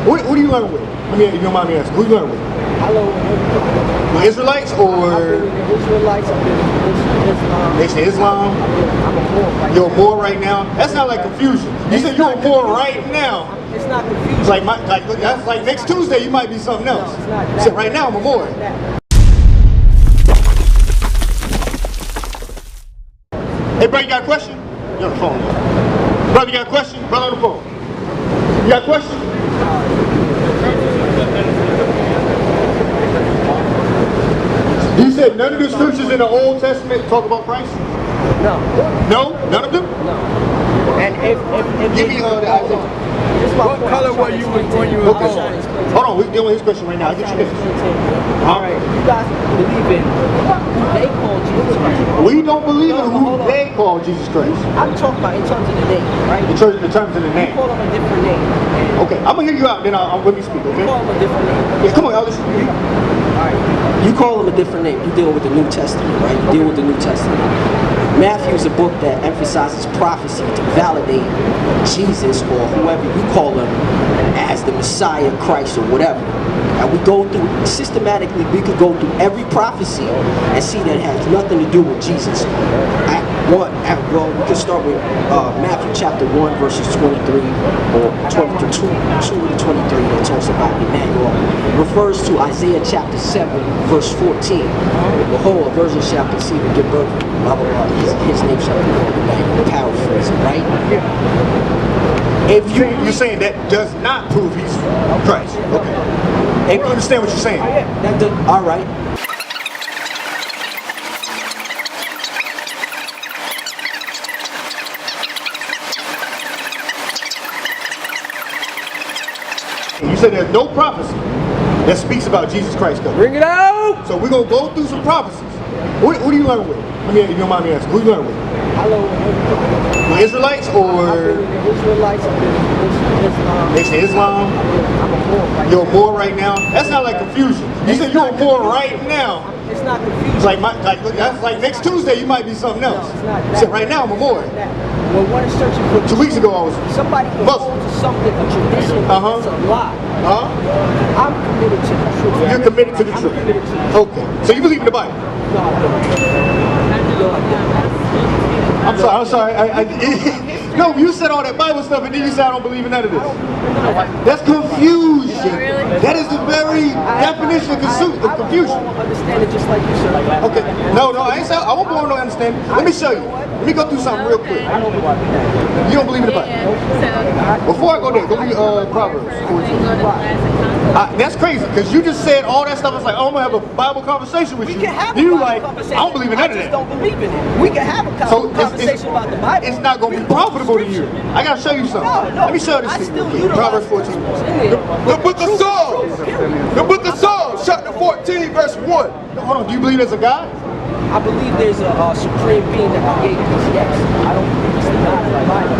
Who do you learn with? I mean, if you don't mind me asking, who you learn with? I learn with The Israelites or? I've been with the Israelites, I've been with Islam. Nation of Islam? I'm a Moor right You're a Moor right now? That's not like confusion. You said you're a Moor right now. It's not confusion. It's that's like next Tuesday you might be something else. No, it's not You that. said right now I'm a Moor. Hey, brother, you got a question? You're on the phone. Brother, you got a question? Brother on the phone. You got a question? You said none of the scriptures in the Old Testament talk about Christ? No. No? None of them? No. And if Give me the Isaiah. What color were you when you were born? Hold on, we're dealing with his question right now. I'll get you this. All right, you guys believe in who they call Jesus Christ. We don't believe in who they call Jesus Christ. I'm talking about in terms of the name, right? In terms of the You name. call them a different name. Okay, I'm gonna hear you out, then I'll let me speak, You okay? call them a different name. Yeah, come on, y'all listen. You call them a different name. You deal with the New Testament, right? You deal with the New Testament. Matthew is a book that emphasizes prophecy to validate Jesus or whoever you call him as the Messiah, Christ, or whatever. And we go through, systematically, we could go through every prophecy and see that it has nothing to do with Jesus. Well, we can start with Matthew chapter 1, verses 23, or 22 to 23, that talks about Emmanuel. Refers to Isaiah chapter 7, verse 14. Behold, a virgin shall conceive and give birth, blah, blah, blah. His name shall be called Emmanuel. Paraphrasing, right? If You're saying that does not prove he's Christ. Okay. If you understand what you're saying. That does, all right. You said there's no prophecy that speaks about Jesus Christ coming. Bring it out! So we're going to go through some prophecies. Who do you learn with? I mean, if you don't mind me asking, who do you learn with? I learn with The Israelites or? I've been with the Israelites, I've been with Islam. Nation of Islam? I'm a Moor right You're a Moor right now? That's not like confusion. You said you're a Moor right now. It's not confusion. It's that's like next Tuesday you might be something else. No, it's not that. You said right now I'm a Moor. When one is searching for 2 weeks ago I was somebody can Muslim. hold to something, a tradition that's a lie. I'm committed to the truth. You're committed to the I'm truth. committed to the truth. Okay. So you believe in the Bible? No, I don't. I'm sorry. No, you said all that Bible stuff and then you said I don't believe in none of this. That's confusion. That is the very definition of confusion. I won't understand it just like you said. Okay. No, I ain't saying I won't born no understanding. Let me show you. Let me go through something real quick. I don't believe in that. You don't believe in the Bible? Before I go there, go read Proverbs 14. That's crazy, because you just said all that stuff. It's like, oh, I'm going to have a Bible conversation with you. We can have a you Bible like, conversation. I don't believe in none of I that. just don't believe in it. We can have a conversation about the Bible. It's not going to be profitable to you. I got to show you something. No, Let me show you this thing real quick. Proverbs 14. The book of Psalms. The book of Psalms, chapter 14, verse 1. Hold on, do you believe there's a God? I believe there's a supreme being that created this. Yes. I don't believe it's the God of the Bible.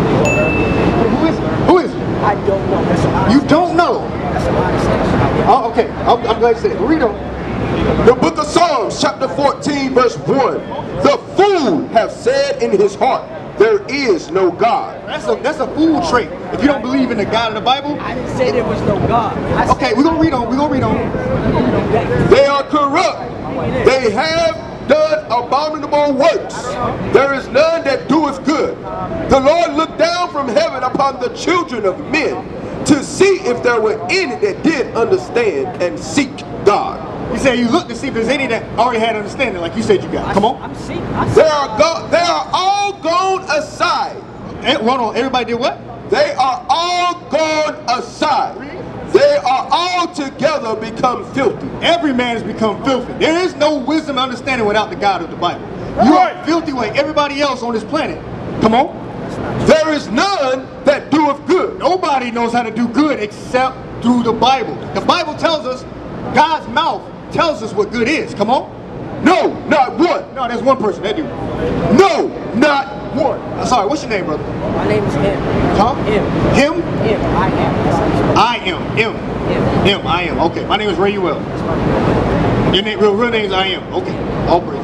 Who is it? I don't know. That's an honest You don't know? That's an honest answer. Oh, okay. I'm glad you said it. Read on. The book of Psalms, chapter 14, verse 1. The fool have said in his heart, there is no God. That's a fool trait. If you don't believe in the God of the Bible. I didn't say there was no God. Okay, we're going to read on. We're going to read on. They are corrupt. They have done abominable works. There is none that doeth good. The Lord looked down from heaven upon the children of men to see if there were any that did understand and seek God. You say you look to see if there's any that already had understanding, like you said you got. Come on. They are all gone aside. Hold on. Everybody did what? They are all gone aside. They are all together become filthy. Every man has become filthy. There is no wisdom and understanding without the God of the Bible. You are filthy like everybody else on this planet. Come on. There is none that doeth good. Nobody knows how to do good except through the Bible. The Bible tells us, God's mouth tells us what good is. Come on. No, not one. No, there's one person that do. No, not one. I'm sorry, what's your name, brother? My name is Him. Huh? Him. Him? Him. I am. That's how you spell it. I am. Him. I am. Okay, my name is Rayuel. Your name, real name is I am. Okay, all praise.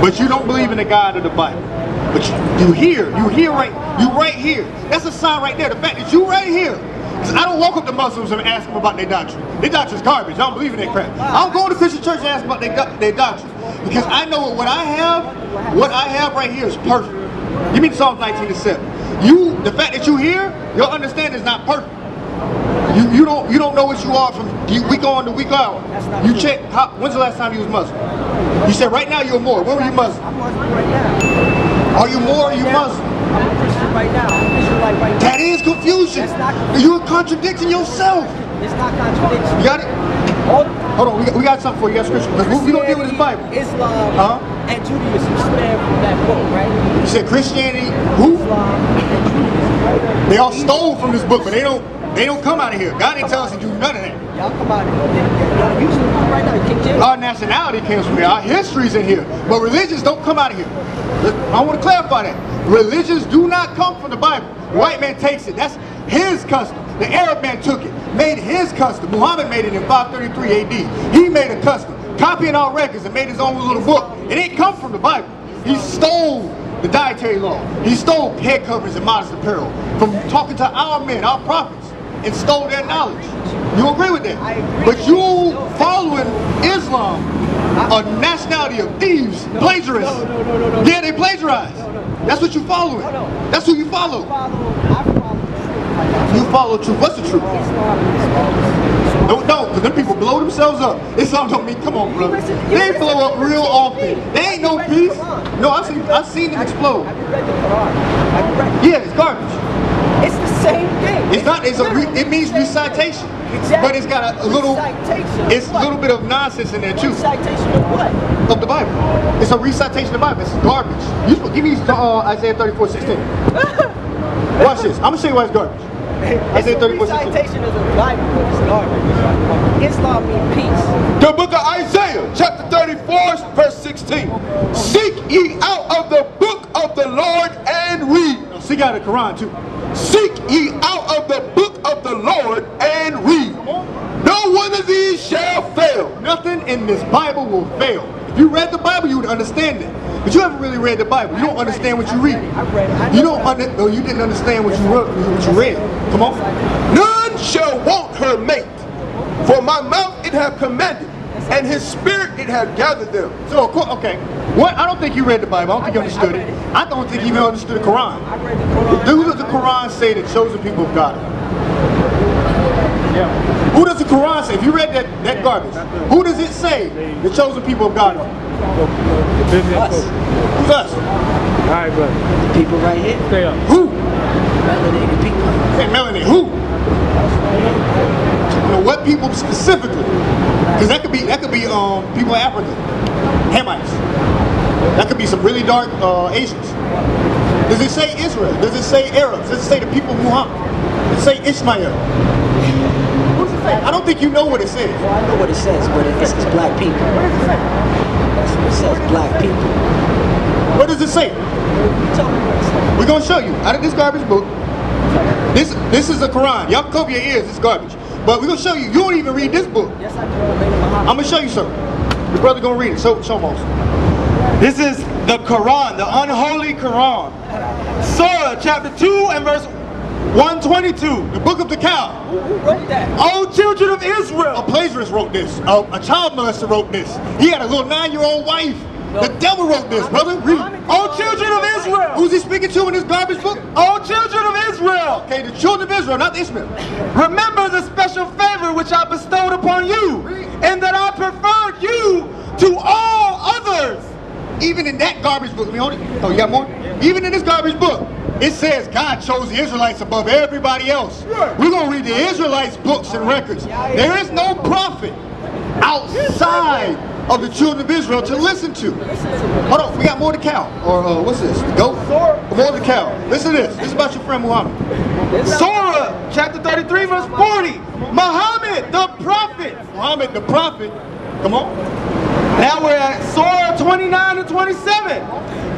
But you don't believe in the God of the Bible. But you hear right. You right here. That's a sign right there. The fact that you right here. I don't walk up to Muslims and ask them about their doctrine. Their doctrine's garbage. I don't believe in that crap. I don't go to Christian church and ask them about their doctrine. Because I know what I have right here is perfect. Give me Psalms 19:7. The fact that you here, your understanding is not perfect. You don't know what you are from week on to week out. You check, when's the last time you was Muslim? You said right now you're more. When were you Muslim? I'm Muslim right now. Are you more or are you Muslim? I'm a Christian right now. I'm Israelite right now. That is confusion. That's not confusion. You're contradicting yourself. It's not contradiction. You got it? Hold on, we got something for you. That's scripture. Because we don't deal with this Bible. Islam and Judaism span from that book, right? You said Christianity, who? Islam and Judaism, right? They all stole from this book, but they don't come out of here. God didn't tell us to do none of that. Y'all come out of here. Y'all usually right now, King James. Our nationality comes from here. Our history's in here. But religions don't come out of here. I want to clarify that. Religions do not come from the Bible. The white man takes it. That's his custom. The Arab man took it, made his custom. Muhammad made it in 533 AD. He made a custom, copying our records and made his own little book. It didn't come from the Bible. He stole the dietary law. He stole head coverings and modest apparel from talking to our men, our prophets, and stole their knowledge. You agree with that? I agree. But you following Islam, a nationality of thieves, plagiarists. No. Yeah, they plagiarize. That's what you following. That's who you follow. I follow the truth. You follow truth. What's the truth? No, because them people blow themselves up. Islam don't mean, come on, brother. They blow up real often. They ain't no peace. No, I've seen them explode. Have you read the Quran? Yeah, it's garbage. It's the same thing. It's not. It means recitation. Exactly. But it's got a little. Recitation. It's a little bit of nonsense in there too. Recitation of what? Of the Bible. It's a recitation of the Bible. It's garbage. Give me Isaiah 34:16. Watch this. I'm gonna show you why it's garbage. Isaiah 34:16. Recitation of the Bible is garbage. Islam means peace. The book of Isaiah, chapter 34, verse 16. Seek ye out of the book of the Lord and read. Seek out the Quran too. Seek ye out of the book of the Lord and read. No one of these shall fail. Nothing in this Bible will fail. If you read the Bible, you would understand it. But you haven't really read the Bible. You don't understand what you read. I read it. You didn't understand what you read. Come on. None shall want her mate. For my mouth it hath commanded, and his spirit it hath gathered them. So, okay. What? I don't think you read the Bible. I don't think you understood it. I don't think you even understood the Quran. I read the Quran. Who does the Quran say the chosen people of God? Yeah. Who does the Quran say? If you read that garbage, who does it say the chosen people of God are? Us. Who's us? All right, brother. The people right here. Stay up. Who? Melanated people. Hey, Melanie, who? You know, what people specifically? Because that could be people in Africa, Hamites. That could be some really dark Asians. Does it say Israel? Does it say Arabs? Does it say the people of Muhammad? Does it say Ishmael? What does it say? I don't think you know what it says. Well, I know what it says, but it says black people. What does it say? That's what it says, black people. What does it say? Tell me what it says. We're gonna show you out of this garbage book. This is the Quran. Y'all cover your ears. It's garbage. But we're gonna show you. You don't even read this book. Yes, I do. I'm gonna show you something. Your brother gonna read it. Show him also. This is the Quran, the unholy Quran. Surah chapter 2 and verse 122. The book of the cow. Who wrote that? O children of A Israel. plagiarist wrote this. A child molester wrote this. He had a little 9-year-old wife. The devil wrote this, brother. Read it. O children of Israel. Who's he speaking to in this garbage book? O children of Israel. Okay, the children of Israel, not Ishmael. Remember the special favor which I bestowed upon you, and that I preferred you to all others. Even in that garbage book, oh, you got more? Even in this garbage book, it says God chose the Israelites above everybody else. We're going to read the Israelites' books and records. There is no prophet outside of the children of Israel to listen to. Hold on, we got more to cow. Or what's this? The goat? More to cow. Listen to this. This is about your friend Muhammad. Surah chapter 33 verse 40. Muhammad the prophet. Muhammad the prophet. Come on. Now we're at Surah 29 and 27.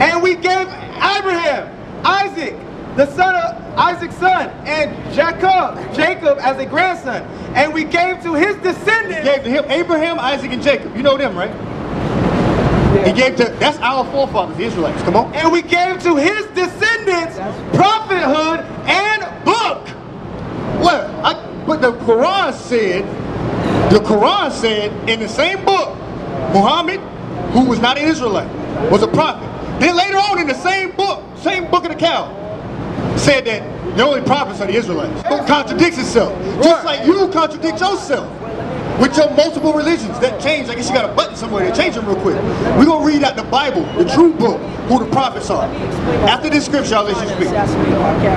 And we gave Abraham, Isaac, the son of Isaac's son, and Jacob as a grandson. And we gave to his descendants. He gave to him Abraham, Isaac, and Jacob. You know them, right? He gave to, that's our forefathers, the Israelites. Come on. And we gave to his descendants prophethood and book. Well, but the Quran said in the same book, Muhammad, who was not an Israelite, was a prophet. Then later on in the same book of the cow, said that the only prophets are the Israelites. It contradicts itself. Just like you contradict yourself with your multiple religions that change. I guess you got a button somewhere to change them real quick. We're going to read out the Bible, the true book, who the prophets are. After this scripture, I'll let you speak.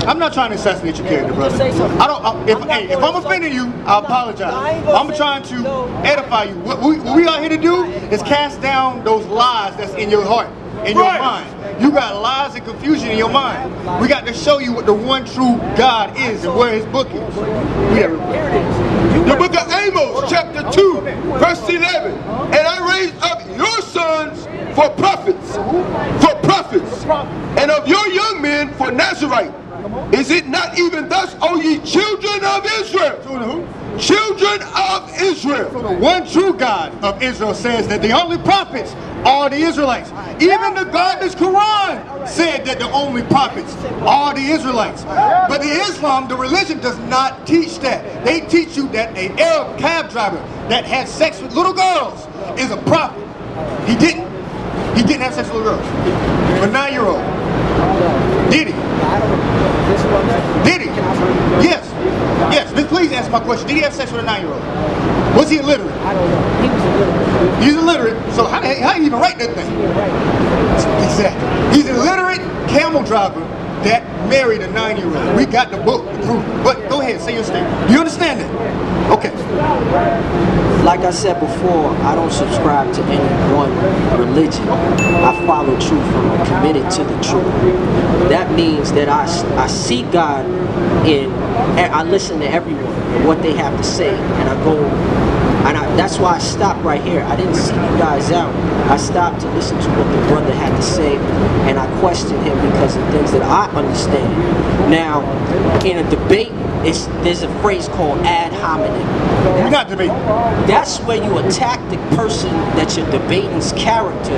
I'm not trying to assassinate your character, brother. If I'm offending you, I apologize. I'm trying to edify you. What we are here to do is cast down those lies that's in your heart, in your mind. You got lies and confusion in your mind. We got to show you what the one true God is and where his book is. The book of Amos, chapter 2, verse 11. And I raised up your sons for prophets, and of your young men for Nazarite. Is it not even thus, O ye children of Israel? Children of Israel. So the one true God of Israel says that the only prophets are the Israelites. Even the godless Quran said that the only prophets are the Israelites. But the Islam, the religion, does not teach that. They teach you that an Arab cab driver that had sex with little girls is a prophet. He didn't have sex with little girls. A 9-year-old. Did he? Did he? Yes. Yes. Please answer my question. Did he have sex with a 9-year-old? Was he illiterate? I don't know. He was illiterate. He's illiterate. So how do you even write that thing? Exactly. He's an illiterate camel driver that married a 9-year-old. We got the book to prove it. But go ahead, say your statement. You understand that? Okay. Like I said before, I don't subscribe to any one religion. I follow truth and I'm committed to the truth. That means that I see God I listen to everyone and what they have to say, and I go, that's why I stopped right here. I didn't see you guys out. I stopped to listen to what the brother had to say, and I questioned him because of things that I understand. Now, in a debate, there's a phrase called ad hominem. We're not debating. That's where you attack the person that you're debating's character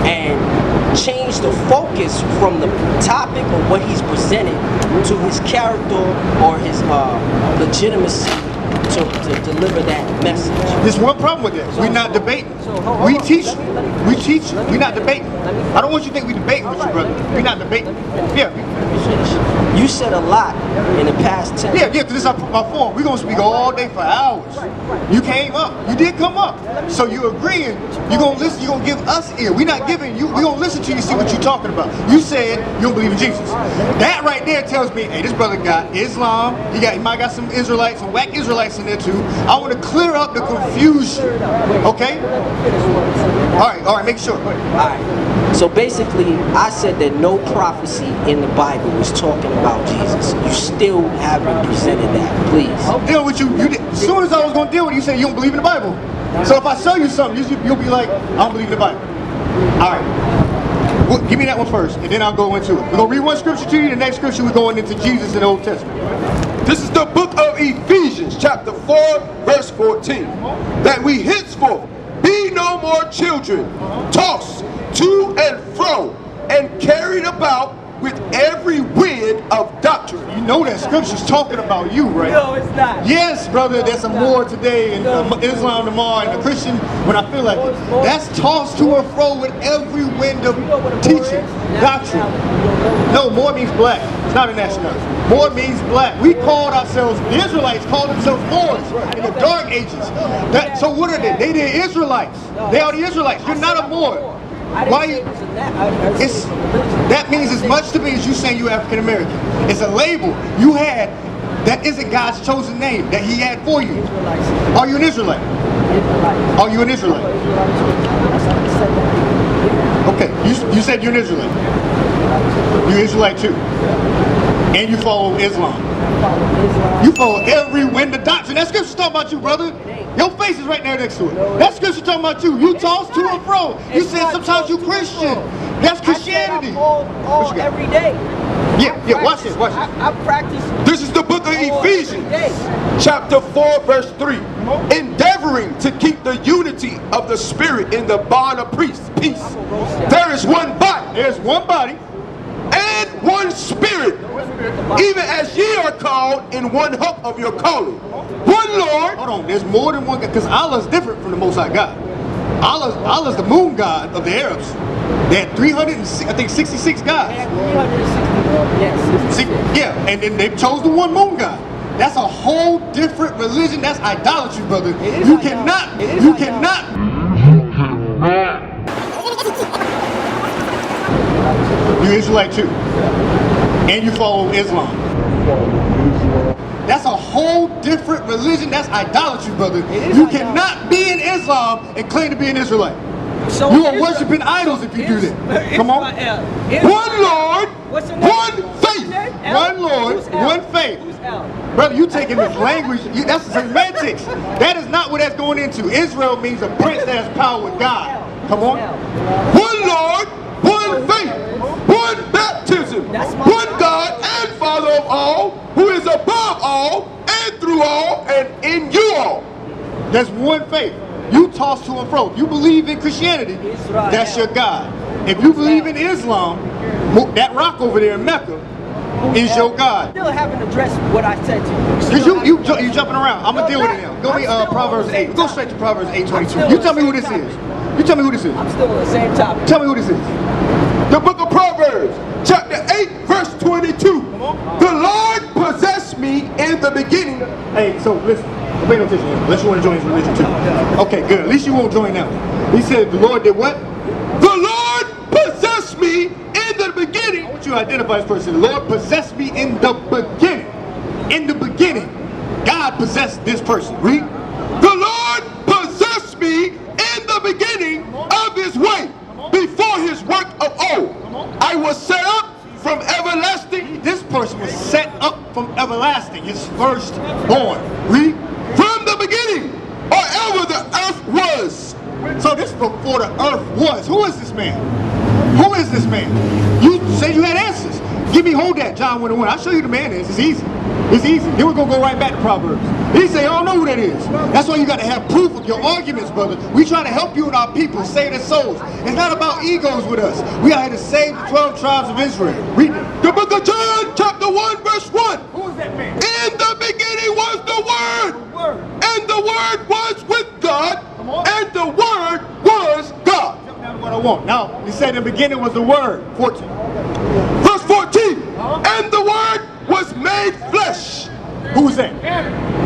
and change the focus from the topic or what he's presented to his character or his legitimacy to deliver that message. There's one problem with this. We're not debating. We teach. We're not debating. I don't want you to think we're debating with you, brother. We're not debating. Yeah. You said a lot in the past 10 Yeah, because this is my form. We're going to speak all day for hours. You came up. You did come up. So you're agreeing. You're going to listen. You're going to give us ear. We're not giving you. We're going to listen to you, see what you're talking about. You said you don't believe in Jesus. That right there tells me, hey, this brother got Islam. He might got some Israelites, some whack Israelites in there too. I want to clear up the confusion. Okay? All right, make sure. All right. So basically, I said that no prophecy in the Bible was talking about Jesus. You still haven't presented that, please. I'm dealing with you. As soon as I was going to deal with you, you said you don't believe in the Bible. So if I show you something, you'll be like, I don't believe in the Bible. All right. Well, give me that one first, and then I'll go into it. We're going to read one scripture to you. The next scripture, we're going into Jesus in the Old Testament. This is the book of Ephesians, chapter 4, verse 14. That we henceforth be no more children, tossed to and fro, and carried about with every wind of doctrine. You know that scripture's talking about you, right? No, it's not. Yes, brother, there's a more today in Islam tomorrow, and a Christian when I feel like it. That's tossed to and fro with every wind of teaching, doctrine. No, more means black. It's not a nationality. More means black. We called ourselves, the Israelites called themselves Moors in the Dark Ages. So what are they? They're the Israelites. They are the Israelites. You're not a Moor. Why? That means as much to me as you saying you're African American. It's a label you had that isn't God's chosen name that He had for you. Are you an Israelite? Are you an Israelite? Okay, you said you're an Israelite. You're an Israelite too. And you follow Islam. You follow every wind of doctrine. That scripture's talking about you, brother. Your face is right there next to it. That scripture talking about you. You toss to and fro. You said sometimes you Christian. That's Christianity. All every day. Yeah, watch this. I practice. This is the book of Ephesians, chapter 4, verse 3. Endeavoring to keep the unity of the Spirit in the bond of peace. There is one body. There's one body. And one spirit, even as ye are called in one hope of your calling. One Lord. Hold on, there's more than one God, because Allah's different from the Most High God. Allah's the moon god of the Arabs. They had 366 gods. Yeah, and then they chose the one moon god. That's a whole different religion. That's idolatry, brother. You cannot. You're Israelite too, and you follow Islam. That's a whole different religion. That's idolatry, brother. You cannot be in Islam and claim to be an Israelite. You are worshiping idols if you do that. Come on. One Lord, one faith. One Lord, one faith. Brother, you taking this language, that's semantics. That is not what that's going into. Israel means a prince that has power with God. Come on. One Lord, one faith, one baptism, one God and Father of all, who is above all, and through all, and in you all. There's one faith. You toss to and fro. If you believe in Christianity, that's your God. If you believe in Islam, that rock over there in Mecca is your God. Still haven't addressed what I said to you. Because you jumping around. I'm going to deal with it now. Go to Proverbs 8. Go straight to Proverbs 8:22. You tell me who this is. You tell me who this is. I'm still on the same topic. Tell me who this is. The book of Proverbs, chapter 8, verse 22. The Lord possessed me in the beginning. Hey, so listen. Pay no attention, unless you want to join his religion too. Okay, good. At least you won't join that one. He said the Lord did what? The Lord possessed me in the beginning. I want you to identify this person. The Lord possessed me in the beginning. In the beginning, God possessed this person. Read. The Lord possessed me in the beginning of his way, before his work of old. I was set up from everlasting. This person was set up from everlasting, his firstborn. Read. From the beginning, or ever the earth was. So this is before the earth was. Who is this man? Who is this man? You said you had answers. Hold that, John 1:1. I'll show you the man is. It's easy. It's easy. Then we're going to go right back to Proverbs. He say, I don't know who that is. That's why you got to have proof of your arguments, brother. We try to help you and our people save their souls. It's not about egos with us. We are here to save the 12 tribes of Israel. Read it. The book of John, chapter 1, verse 1. Who is that man? In the beginning was the Word, and the Word was with God, and the Word was God. That's what I want. Now, he said in the beginning was the Word. 14. Verse 14. And the Word was made flesh. Who was that?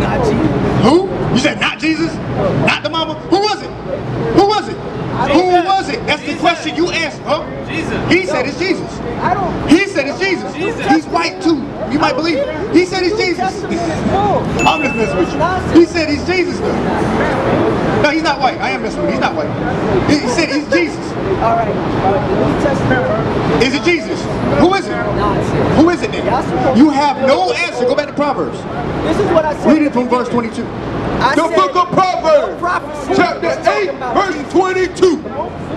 Not Jesus. Who? You said not Jesus? Not the mama? Who was it? Who was it? Who was it? That's the question you asked, huh? Jesus. He said it's Jesus. I don't. He said it's Jesus. He's white too. You might believe it. He said he's Jesus. I'm just messing with you. He said he's Jesus though. No, he's not white. I am messing with you. He's not white. He said he's Jesus. All right. The New Testament. Is it Jesus? Who is it? Nonsense. Who is it then? You have no answer. Go back to Proverbs. This is what I said. Read it from verse 22. The book of Proverbs, chapter 8, verse 22.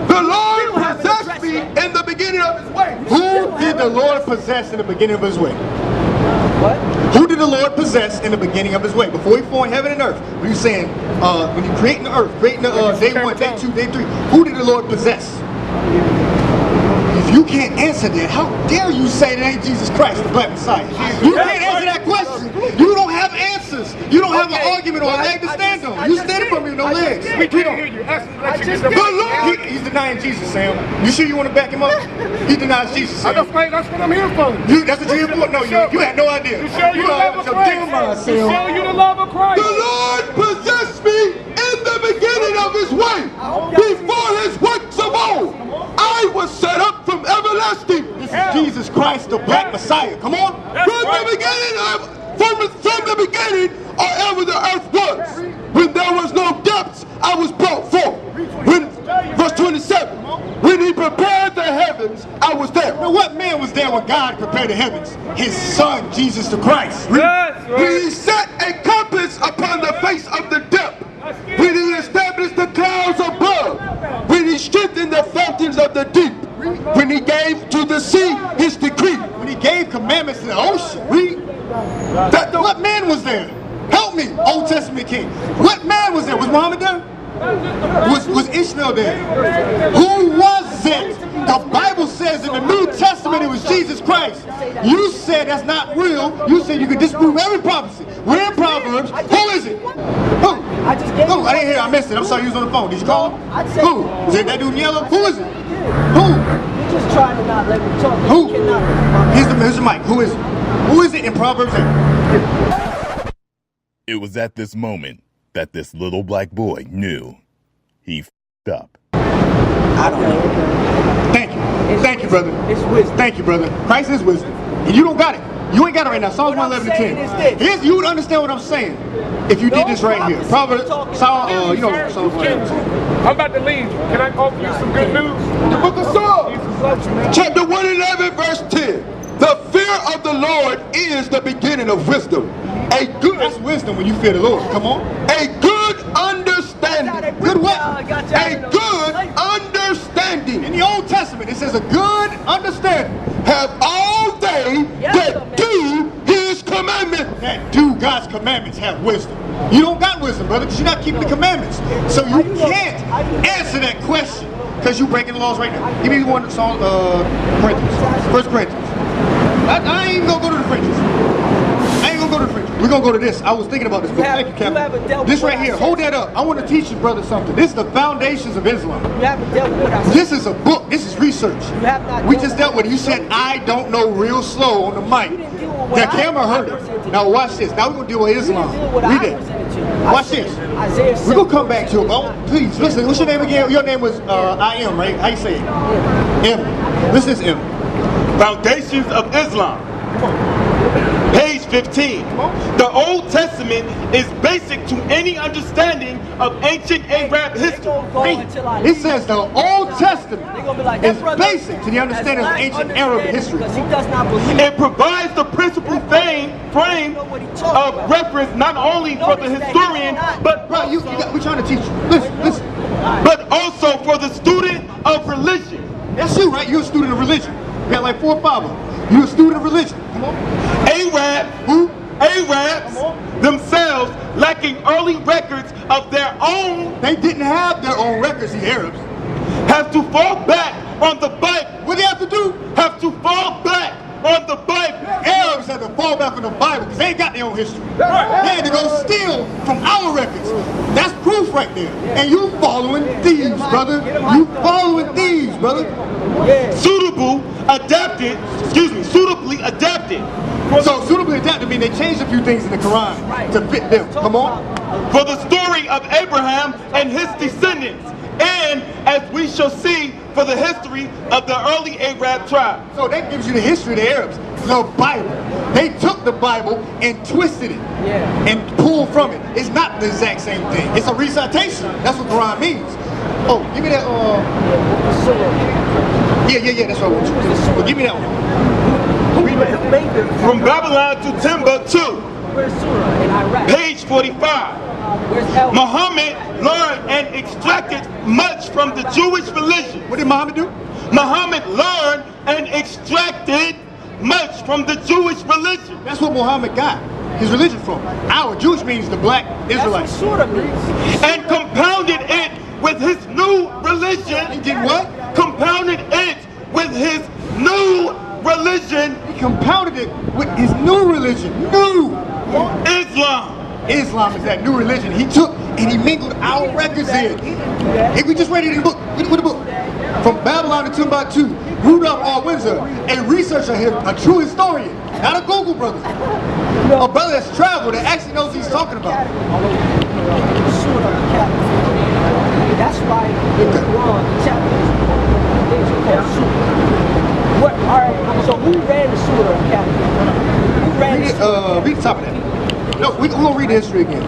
The Lord possessed me in the beginning of his way. Who did the Lord possess in the beginning of his way? What? Who did the Lord possess in the beginning of his way? Before he formed heaven and earth. When you're saying, when you're creating the earth, creating the day 1, day 2, day 3, who did the Lord possess? If you can't answer that, how dare you say that ain't Jesus Christ, the Black Messiah? You can't answer that question. You don't have answers. You don't have an argument or a leg to stand on. You standing from me with no legs. We can't hear you. He's denying Jesus, Sam. You sure you want to back him up? He denies Jesus, Sam. That's what I'm here for. That's what you're here for? No, you had no idea. To show you the love of Christ. To show you the love of Christ. The Lord possessed me in the beginning of his way, before his works of old. I was set up from everlasting. This is Jesus Christ, the Black Messiah. Come on. From the beginning, or ever the earth was. When there was no depths, I was brought forth. Verse 27. When he prepared the heavens, I was there. Now, what man was there when God prepared the heavens? His Son, Jesus the Christ. When he set a compass upon the face of the depth. When he established the clouds above. When he strengthened the fountains of the deep. When he gave to the sea his decree. When he gave commandments to the ocean. What man was there? Help me, Old Testament king. What man was there? Was Muhammad there? Was Ishmael there? Who was it? The Bible says in the New Testament it was Jesus Christ. You said that's not real. You said you could disprove every prophecy. We're in Proverbs. Who is it? Who? I just gave Who? I didn't hear. I missed it. I'm sorry. You was on the phone. Did you call him? Who? Is it that dude in yellow? Who is it? Who? You're just trying to not let me talk. Who? You cannot. Here's the mic. Who is it? Who is it in Proverbs 8? It was at this moment that this little black boy knew he f***ed up. I don't know. Thank you. Thank you, brother. It's wisdom. Thank you, brother. Christ is wisdom. And you don't got it. You ain't got it right now. Psalms 111 to 10. Here's, you would understand what I'm saying if you did this right here. Proverbs, Psalms 111. I'm about to leave. Can I offer you some good news? The book of Psalms, chapter 111, verse 10. The fear of the Lord is the beginning of wisdom. That's wisdom when you fear the Lord. Come on. A good understanding. Good what? A good understanding. In the Old Testament, it says a good understanding. Have all they that do his commandments. That do God's commandments have wisdom. You don't got wisdom, brother, because you're not keeping the commandments. So you can't answer that question because you're breaking the laws right now. Give me one song, Corinthians. 1 Corinthians. I ain't even gonna go to the fringes. We're gonna go to this. I was thinking about this book. Thank you, Captain. This right here, hold that up. I want to teach you, brother, something. This is the foundations of Islam. You haven't dealt with what I said. This is a book. This is research. You have not We just dealt with it. You said, I don't know, real slow on the mic. The camera heard it. Now watch this. Now we're gonna deal with Islam. Read it. Watch this. We're gonna come back to it. Oh, please, listen. What's your name again? Your name was I M, right? How you say it? M. This is M. Foundations of Islam. Page 15. The Old Testament is basic to any understanding of ancient Arab history. It says the Old Testament is basic to the understanding of ancient Arab history. It provides the principal frame of reference not only for the historian, but we're trying to teach you. Listen. But also for the student of religion. That's you, right? You're a student of religion. You got like 4 or 5 of them. You're a student of religion. Come on. Arabs themselves lacking early records of their own. They didn't have their own records, the Arabs. Have to fall back on the Bible. What do they have to do? Have to fall back on the Bible. Arabs had to fall back on the Bible because they ain't got their own history. They had to go steal from our records. That's proof right there. And you following thieves, brother. You following thieves, brother. Suitably adapted. So suitably adapted means they changed a few things in the Quran to fit them. Come on. For the story of Abraham and his descendants, and as we shall see, for the history of the early Arab tribe. So that gives you the history of the Arabs, the Bible. They took the Bible and twisted it and pulled from it. It's not the exact same thing. It's a recitation. That's what Quran means. Oh, give me that. Yeah, that's what I want you to do. Well, give me that one. From Babylon to Timbuktu. Page 45. Muhammad learned and extracted much from the Jewish religion. What did Muhammad do? Muhammad learned and extracted much from the Jewish religion. That's what Muhammad got his religion from. Our Jewish means the black Israelites. That's what means. And compounded it with his new religion. He did what? Compounded it with his new religion. He compounded it with his new religion. New Islam. Islam is that new religion. He took and he mingled our records in. If we just read it in the book, with the book. From Babylon to Timbuktu, Rudolph R. Windsor, a researcher here, a true historian, not a Google brother. A brother that's traveled that actually knows what he's talking about. That's why in the Quran, chapters, things are called surah. What? All right. So who ran the surah academy? Who ran the surah? Read the top of that. No, we're gonna read the history again.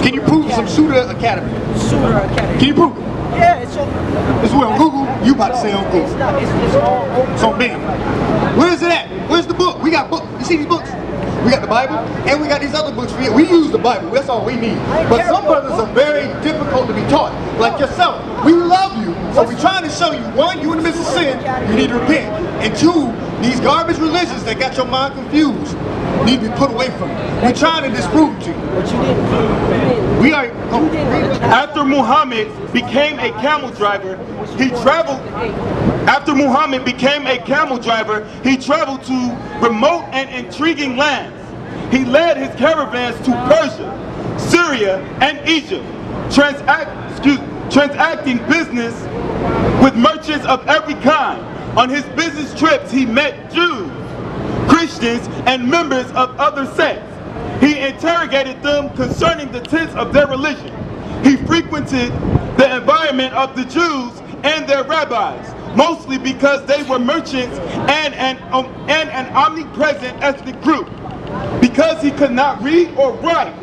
Can you prove some Surah Academy? Surah Academy. Can you prove it? Yeah, it's on. It's on Google. You about to say on Google? It's not. It's all over. It's on Bing. Where is it at? Where's the book? We got books. You see these books? We got the Bible, and we got these other books for you. We use the Bible. That's all we need. But some brothers are very difficult to be taught, like yourself. We love you, so we're trying to show you, one, you in the midst of sin, you need to repent. And two, these garbage religions that got your mind confused need to be put away from you. We're trying to disprove it to you. But you didn't. We are. After Muhammad became a camel driver, he traveled to remote and intriguing lands. He led his caravans to Persia, Syria, and Egypt, transacting business with merchants of every kind. On his business trips, he met Jews, Christians, and members of other sects. He interrogated them concerning the tenets of their religion. He frequented the environment of the Jews and their rabbis, mostly because they were merchants and an omnipresent ethnic group. Because he could not read or write.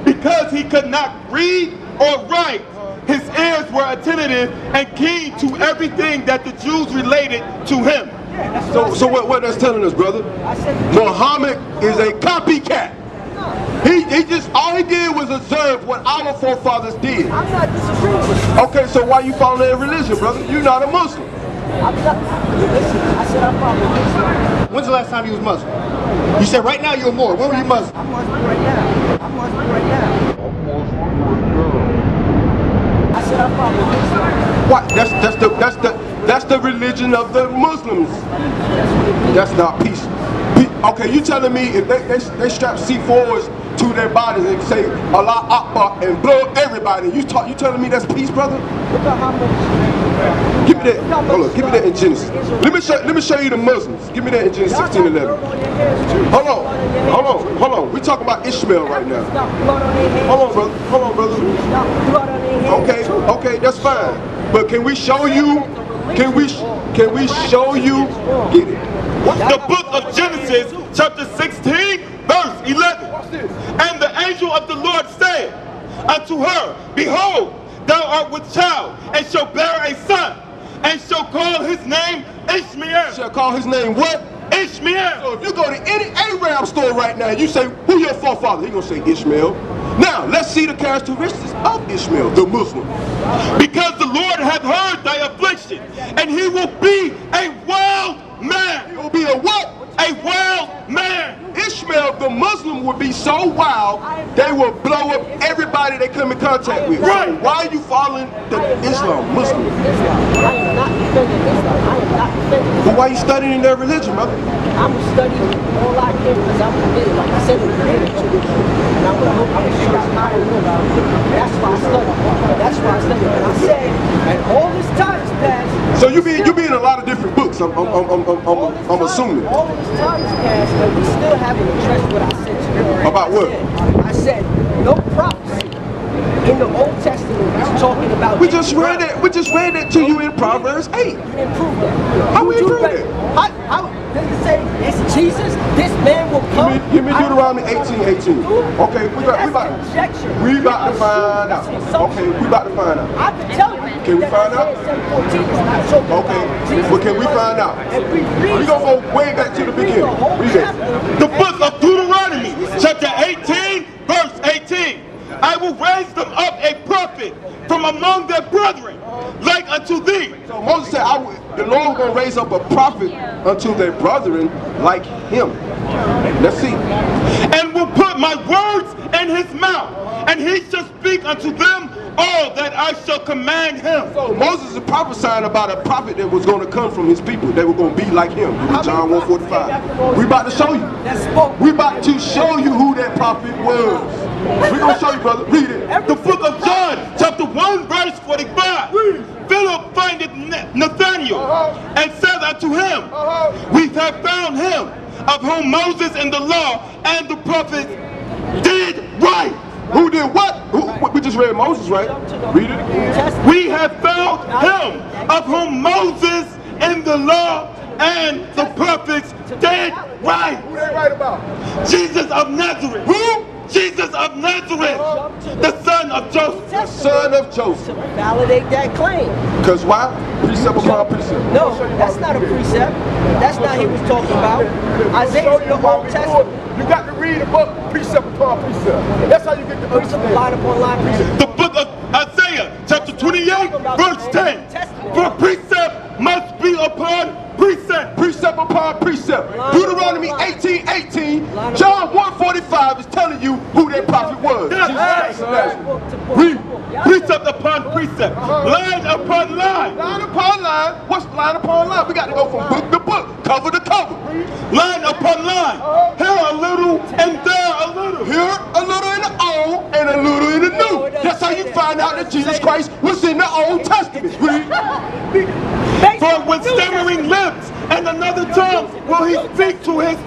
Because he could not read or write, his ears were attentive and keen to everything that the Jews related to him. So what that's telling us, brother? Muhammad is a copycat. He just, all he did was observe what our forefathers did. I'm not disagreeing with you. Okay, so why you following their religion, brother? You're not a Muslim. I'm not, listen, I said I follow Islam. When's the last time you was Muslim? You said right now you're more. When were you Muslim? I'm Muslim right now. I said I follow Islam. What? That's the religion of the Muslims. That's not peace. Okay, you telling me if they strap C4s to their bodies and say Allah Akbar and blow up everybody, you telling me that's peace, brother? Give me that. Hold on, give me that in Genesis. Let me show you the Muslims. Give me that in Genesis 16:11. Hold on. We're talking about Ishmael right now. Hold on, brother. Okay, that's fine. But can we show you? Can we show you? Get it. The book of Genesis, chapter 16, verse 11. And the angel of the Lord said unto her, Behold, thou art with child, and shall bear a son, and shall call his name Ishmael. Shall call his name what? Ishmael. So if you go to any Arab store right now, you say, who your forefather? He gonna say Ishmael. Now, let's see the characteristics of Ishmael, the Muslim. Because the Lord hath heard thy affliction, and he will be a wild man. He will be a what? A wild man. Ishmael, the Muslim, would be so wild, they will blow up everybody they come in contact with. Right. Why are you following the Muslim? I am not defending Islam. I am not defending Islam. But why are you studying their religion, brother? I'm studying all I can because I'm committed, like I said in the beginning, to it. And I'm going to show you how to live. That's why I study. And I said, and all this time has passed. So you be in a lot of different books, I'm assuming. All of this time has passed, but we still haven't addressed what I said to you. About what? I said, no prophecy in the Old Testament is talking about. We just read it to you in Proverbs 8. You didn't prove that. How we prove it? How does it say it's Jesus? This man will come. Give me Deuteronomy 18:18. Okay, we about to find out. Okay, we about to find out. I can tell you. Can we find out? Okay, but can we find out? We're gonna go way back to the beginning. Read it. The book of Deuteronomy, chapter 18, verse 18. I will raise them up a prophet from among their brethren, like unto thee. So Moses said, the Lord was going to raise up a prophet unto their brethren like him. Let's see. And will put my words in his mouth, and he shall speak unto them all that I shall command him. So Moses is prophesying about a prophet that was going to come from his people. They were going to be like him. John 1:45. We about to show you. We about to show you who that prophet was. We're going to show you, brother. Read it. The book of John, chapter 1, verse 45. Philip findeth Nathanael and said unto him, We have found him, of whom Moses in the law and the prophets did write. Who did what? We just read Moses, right? Read it again. We have found him, of whom Moses in the law and the prophets did write. Who they write about? Jesus of Nazareth. Who? Jesus of Nazareth, the son of Joseph. The son of Joseph. Validate that claim. Because why? Precept upon precept. No, that's not a precept. That's not what he was talking about. Isaiah's in the Old Testament. You got to read the book precept upon precept. That's how you get the Precept line upon line precept. The book of Isaiah, chapter 28, verse 10. For precept must be upon precept. Precept upon precept. Deuteronomy 18:18. John 1:45 is telling you who that prophet was. Yes. Jesus Christ of Nazareth. Read. precept upon precept, line upon line. Line upon line. What's line upon line? We got to go from book to book, cover to cover. Line upon line. Here a little and there a little. Here a little in the Old and a little in the New. That's how you find out that Jesus Christ was in the Old Testament. For with stammering lips and another tongue will he speak to this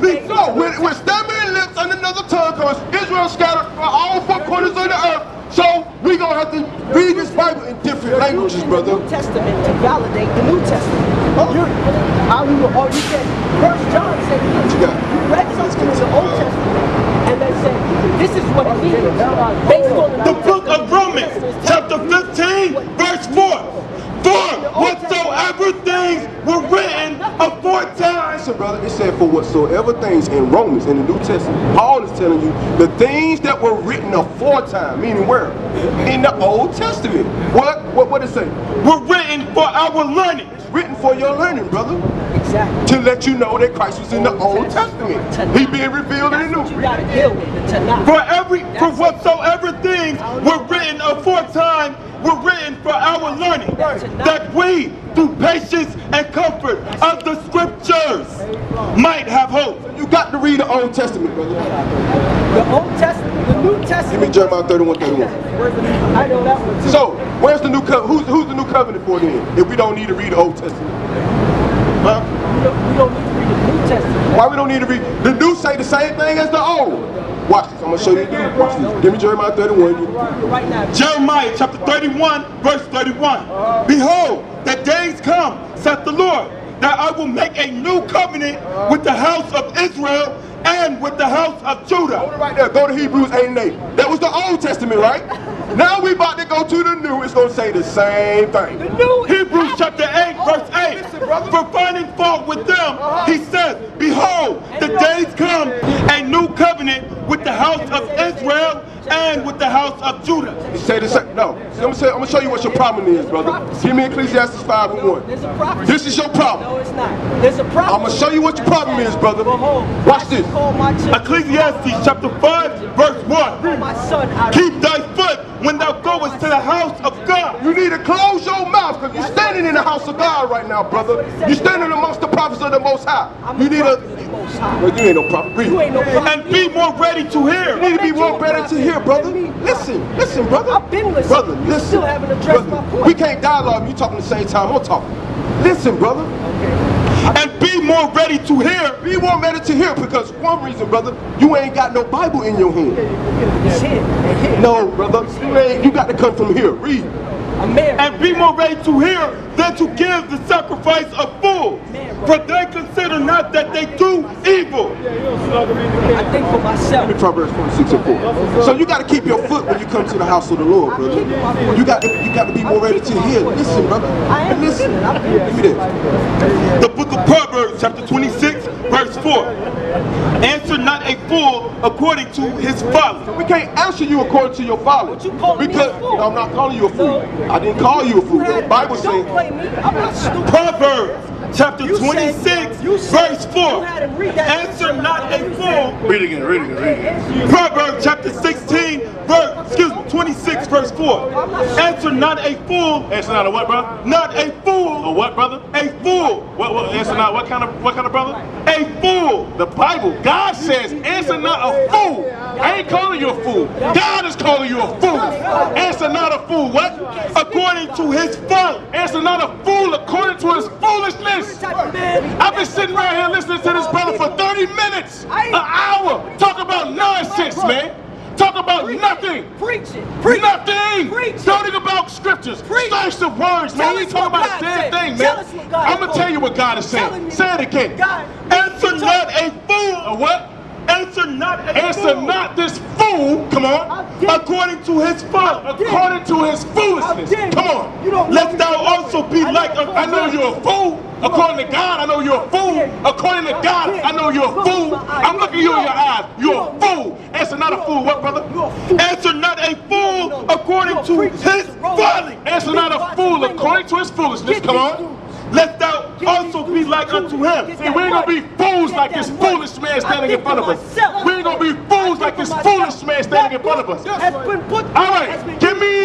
people. No, with stammering lips and another tongue, because Israel scattered from all four corners of the earth. So we're going to have to read this Bible in different languages, brother. The New Testament to validate the New Testament. You said, First John said, you read something in the Old Testament, and they said, this is what it means. Based on The book of Romans, chapter 15, verse 4. For whatsoever things were written aforetime. Listen, brother, it said for whatsoever things in Romans, in the New Testament, Paul is telling you the things that were written aforetime, meaning where? In the Old Testament. What it say? Were written for our learning. It's written for your learning, brother. Exactly. To let you know that Christ was in the Old Testament. He being revealed in the New. You gotta deal with the Tanakh. For whatsoever things were written aforetime were written for our learning, that we, through patience and comfort of the scriptures, might have hope. You got to read the Old Testament, brother. The Old Testament, the New Testament. Give me Jeremiah 31:31. I know that one too. So, where's the new covenant? Who's the new covenant for then? If we don't need to read the Old Testament, huh? We don't need to read the New Testament. Why we don't need to read? The new say the same thing as the old. Watch this. I'm gonna show you the new. Watch this. Give me Jeremiah 31. Right now. Jeremiah chapter 31, verse 31. Behold, the days come, saith the Lord, that I will make a new covenant with the house of Israel and with the house of Judah. Hold it right there. Go to Hebrews 8 and 8. That was the Old Testament, right? Now we about to go to the new. It's going to say the same thing. The new Hebrews chapter 8, verse 8. For finding fault with them, he says, behold, the days come, a new covenant with the house of Israel and with the house of Judah. He said the same. No. I'm going to show you what your problem is, brother. Give me Ecclesiastes 5 and 1. There's a prophecy. This is your problem. No, it's not. There's a prophecy. I'm going to show you what your problem is, brother. Watch this. Ecclesiastes chapter 5, verse 1. Keep thy foot when thou goest to the house of God. You need to close your mouth because you're standing in the house of God right now, brother. You're standing amongst the prophets of the Most High. You need to... Well, you ain't no prophet. Read. And be more ready to hear. You need to be more ready to hear, brother. Listen, brother. I've been listening. Brother, You listen. still haven't addressed my point. We can't dialogue. You talking at the same time I'm talking. Listen, brother. And be more ready to hear. Be more ready to hear because one reason, brother, you ain't got no Bible in your hand. It's here. No, brother. You got to come from here. Read. And be more ready to hear than to give the sacrifice of fools. For they consider not that they do evil. I think for myself. Proverbs 46 and 4. So you got to keep your foot when you come to the house of the Lord, brother. You got to be more ready to hear. Listen, brother. Listen. Give me this. The book of Proverbs, chapter 26, verse 4. Answer not a fool according to his folly. We can't answer you according to your folly. Because I'm not calling you a fool. I didn't call you a fool. The Bible says. Proverbs chapter 26, verse 4. Answer not a fool. Read again. Proverbs chapter 16, 26, verse 4. Answer not a fool. Answer not a what, brother? Not a fool. A what, brother? A fool. What? Answer not what kind of brother? A fool. The Bible, God says, answer not a fool. I ain't calling you a fool. God is calling you a fool. Answer not a fool. What? According to his folly. Answer not a fool according to his foolishness. I've been sitting right here listening to this brother for 30 minutes, an hour, talk about nonsense, man. Talk about nothing. Preach it. Nothing. Talking about scriptures. Stripes of words, man. You ain't talking about a damn thing, man. I'm going to tell you what God is saying. Say it again. Answer not a fool. A what? Answer not a fool. Answer not this fool. Come on. According to his folly. According to his foolishness. Come on. Lest thou also be like a fool. I know you're a fool. According to God, I know you're a fool. According to God, I know you're a fool. I'm looking you in your eyes. You're a fool. Answer not a fool. What, brother? Answer not a fool according to his folly. Answer not a fool according to his foolishness. Come on. Lest thou also be like unto him. See, we ain't gonna be fools like this foolish man standing in front of us. We ain't gonna be fools like this foolish man standing in front of us. All right, give me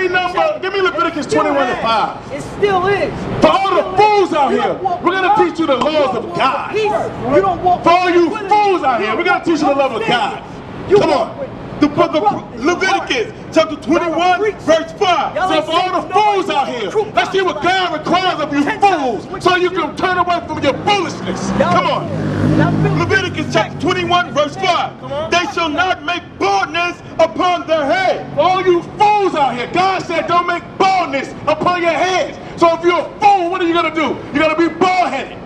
Give me Leviticus 21:5. It still is. For all the fools out here, we're going to teach you the laws of God. You don't walk. For all you fools out here, we're going to teach you the love of God. Come on. The book of Leviticus, chapter 21, verse 5. So for all the fools out here, let's see what God requires of you fools, so you can turn away from your foolishness. Come on. Leviticus chapter 21, verse 5. They shall not make baldness upon their head. For all you fools out here, God said don't make baldness upon your heads. So if you're a fool, what are you going to do? You're going to be bald-headed.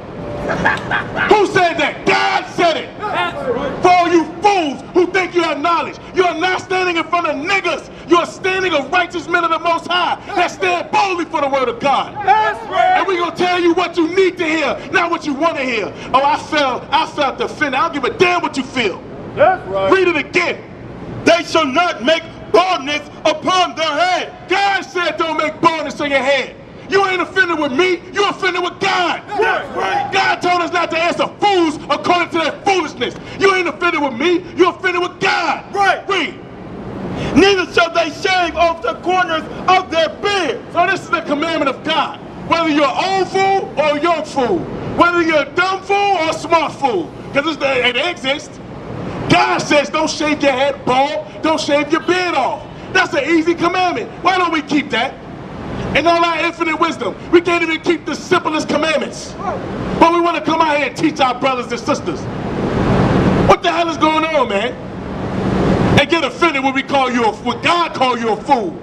Who said that? God said it. For all you fools who think you have knowledge, you are not standing in front of niggas. You are standing of righteous men of the Most High that stand boldly for the word of God. And we're going to tell you what you need to hear, not what you want to hear. Oh, I felt offended. I don't give a damn what you feel. That's right. Read it again. They shall not make baldness upon their head. God said don't make baldness on your head. You ain't offended with me, you offended with God. That's right. God told us not to answer fools according to their foolishness. You ain't offended with me, you offended with God. Right. Read. Neither shall they shave off the corners of their beard. So this is the commandment of God. Whether you're an old fool or a young fool. Whether you're a dumb fool or a smart fool. Because it exists. God says don't shave your head bald, don't shave your beard off. That's an easy commandment. Why don't we keep that? In all our infinite wisdom, we can't even keep the simplest commandments. But we want to come out here and teach our brothers and sisters. What the hell is going on, man? And get offended when we call you when God call you a fool.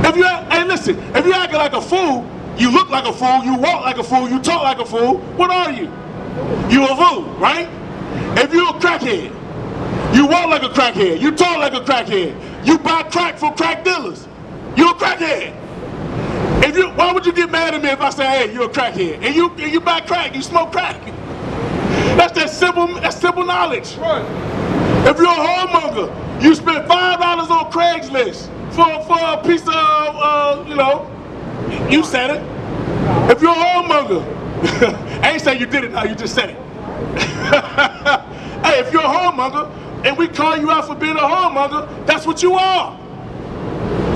If you hey, listen, if you acting like a fool, you look like a fool, you walk like a fool, you talk like a fool, what are you? You a fool, right? If you're a crackhead, you walk like a crackhead, you talk like a crackhead, you buy crack from crack dealers, you're a crackhead. Why would you get mad at me if I say, hey, you're a crackhead? And you buy crack, you smoke crack. That's simple knowledge. Right. If you're a whoremonger, you spend $5 on Craigslist for a piece of, you said it. If you're a whoremonger, I ain't saying you did it now, you just said it. Hey, if you're a whoremonger and we call you out for being a whoremonger, that's what you are.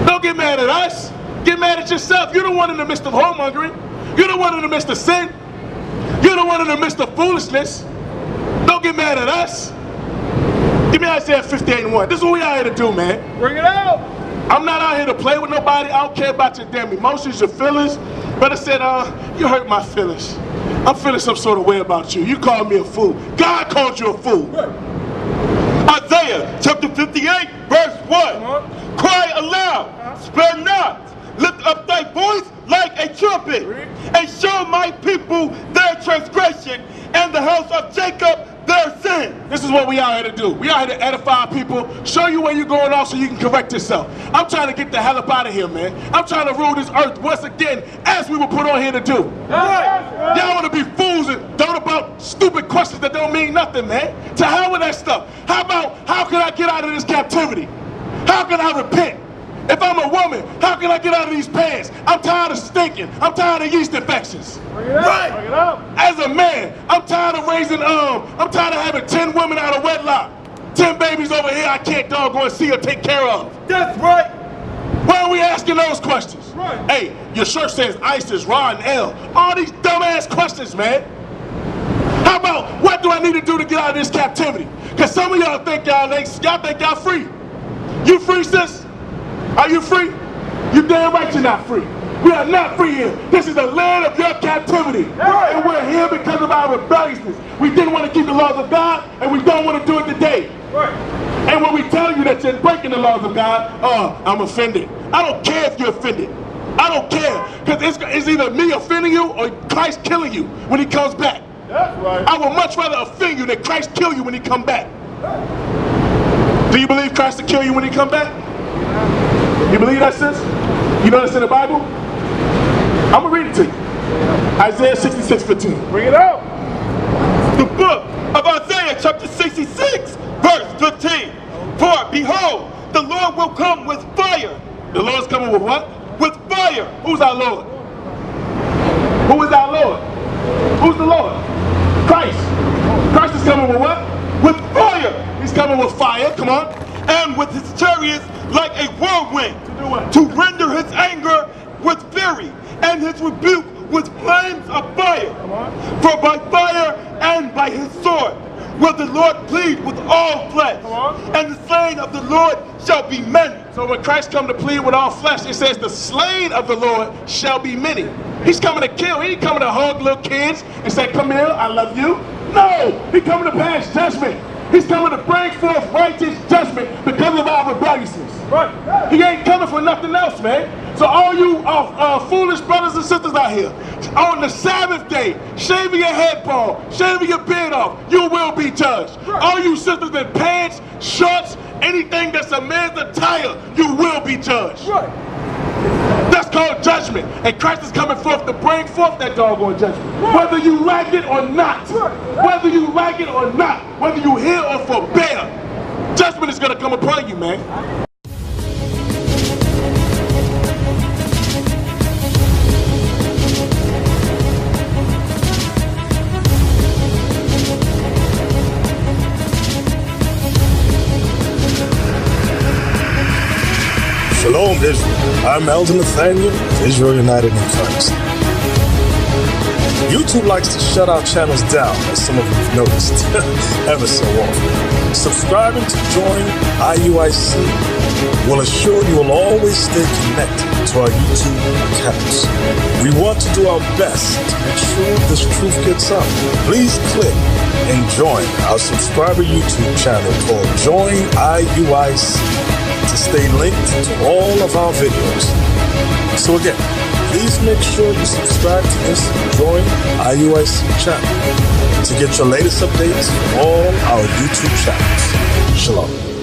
Don't get mad at us. Get mad at yourself. You're the one in the midst of whoremongering. You're the one in the midst of sin. You're the one in the midst of foolishness. Don't get mad at us. Give me Isaiah 58:1. This is what we out here to do, man. Bring it out. I'm not out here to play with nobody. I don't care about your damn emotions, your feelings. Brother said, you hurt my feelings. I'm feeling some sort of way about you. You called me a fool. God called you a fool. Isaiah chapter 58, verse 1. Cry aloud, spare not. Lift up thy voice like a trumpet, and show my people their transgression, and the house of Jacob their sin. This is what we out here to do. We out here to edify people, show you where you're going off so you can correct yourself. I'm trying to get the hell up out of here, man. I'm trying to rule this earth once again, as we were put on here to do. Right. Y'all want to be fools and don't about stupid questions that don't mean nothing, man. To hell with that stuff. How about, how can I get out of this captivity? How can I repent? If I'm a woman, how can I get out of these pants? I'm tired of stinking. I'm tired of yeast infections. Right. As a man, I'm tired of I'm tired of having 10 women out of wedlock. 10 babies over here I can't doggone see or take care of. That's right. Why are we asking those questions? Right. Hey, your shirt says ISIS, Ra, and L. All these dumbass questions, man. How about, what do I need to do to get out of this captivity? Because some of y'all think y'all free. You free, sis? Are you free? You damn right you're not free. We are not free here. This is the land of your captivity. Right. And we're here because of our rebelliousness. We didn't want to keep the laws of God, and we don't want to do it today. Right. And when we tell you that you're breaking the laws of God, I'm offended. I don't care if you're offended. I don't care. Because it's either me offending you or Christ killing you when he comes back. That's right. I would much rather offend you than Christ kill you when he come back. Do you believe Christ will kill you when he come back? You believe that, sis? You know that's in the Bible? I'm going to read it to you. Isaiah 66:15. Bring it out. The book of Isaiah chapter 66, verse 15. For behold, the Lord will come with fire. The Lord's coming with what? With fire. Who's our Lord? Who is our Lord? Who's the Lord? Christ. Christ is coming with what? With fire. He's coming with fire. Come on. and with his chariots like a whirlwind, to render his anger with fury, and his rebuke with flames of fire. For by fire and by his sword will the Lord plead with all flesh, and the slain of the Lord shall be many. So when Christ come to plead with all flesh, it says the slain of the Lord shall be many. He's coming to kill. He ain't coming to hug little kids and say, come here, I love you. No, he's coming to pass judgment. He's coming to bring forth righteous judgment because of our rebelliousness. Right. He ain't coming for nothing else, man. So all you foolish brothers and sisters out here, on the Sabbath day, shaving your head bald, shaving your beard off, you will be judged. Right. All you sisters in pants, shorts, anything that's a man's attire, you will be judged. Right. That's called judgment. And Christ is coming forth to bring forth that doggone judgment. Right. Whether you like it or not. Right. Whether you like it or not. Whether you hear or forbear. Judgment is going to come upon you, man. Shalom, Israel. I'm Elder Nathaniel of Israel United in Christ. YouTube likes to shut our channels down, as some of you have noticed, ever so often. Subscribing to join IUIC will assure you will always stay connected to our YouTube accounts. We want to do our best to make sure this truth gets out. Please click and join our subscriber YouTube channel called Join IUIC to stay linked to all of our videos. So again, please make sure you subscribe to this Join IUIC channel to get your latest updates from all our YouTube channels. Shalom.